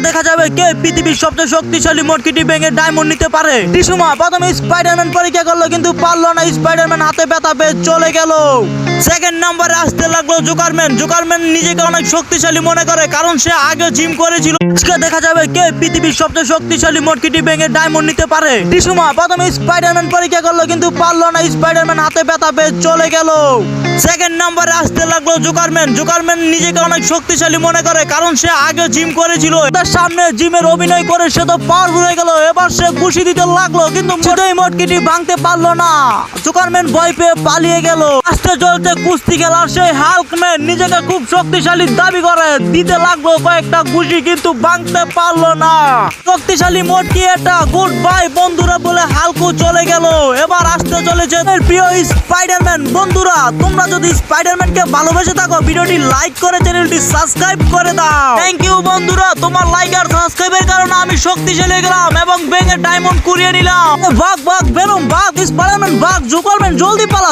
দেখা যাবে কে পৃথিবীর সবচেয়ে শক্তিশালী মটকিটি ভেঙে ডায়মন্ড নিতে পারে। টিসুমা প্রথমে স্পাইডারম্যান পরীক্ষা করলো কিন্তু পারলো না, স্পাইডারম্যান হাতে ব্যথা পেয়ে চলে গেল। সেকেন্ড নম্বরে আসতে লাগলো জোকারম্যান। জোকারম্যান নিজেকে অনেক শক্তিশালী মনে করে কারণ সে আগে জিম করেছিল। দেখা যাবে কে পৃথিবীর সবচেয়ে শক্তিশালী মটকিটি ভেঙে ডায়মন্ড নিতে পারে। টিসুমা প্রথমে স্পাইডারম্যান পরীক্ষা করলো কিন্তু পারলো না, স্পাইডারম্যান হাতে ব্যথা পেয়ে চলে গেল। সেকেন্ড নম্বরে আসতে লাগলো জোকারম্যান। জোকারম্যান নিজেকে অনেক শক্তিশালী মনে করে কারণ সে আগে জিম করেছিল। তার সামনে জিমের অভিনয় করে সে তো পাওয়ারফুল হয়ে গেল। এবার সে খুশি দিতে লাগলো কিন্তু সেটাই মটকিটি ভাঙতে পারলো না। জোকারম্যান ভয় পেয়ে পালিয়ে গেল। আস্তে চলতে কুস্তি খেলার সেই হাল্কম্যান নিজেকে খুব শক্তিশালী দাবি করে দিতে লাগলো কয়েকটা ঘুষি কিন্তু ভাঙতে পারলো না। শক্তিশালী মটকি এটা গুড বাই বন্ধুরা বলে হালকু চলে গেল। এবার আসতে চলেছে প্রিয় স্পাইডারম্যান। বন্ধুরা তোমরা যদি স্পাইডারম্যানকে ভালোবেসে থাকো ভিডিওটি লাইক করে চ্যানেলটি সাবস্ক্রাইব করে দাও। থ্যাংক ইউ বন্ধুরা, তোমার লাইক আর সাবস্ক্রাইবের কারণে আমি শক্তিশালী হয়ে গেলাম এবং ভেঙে ডায়মন্ড কুড়িয়ে নিলাম। ভাগ ভাগ বেরোম ভাগ, স্পাইডারম্যান ভাগ, জোকারম্যান জলদি পালা।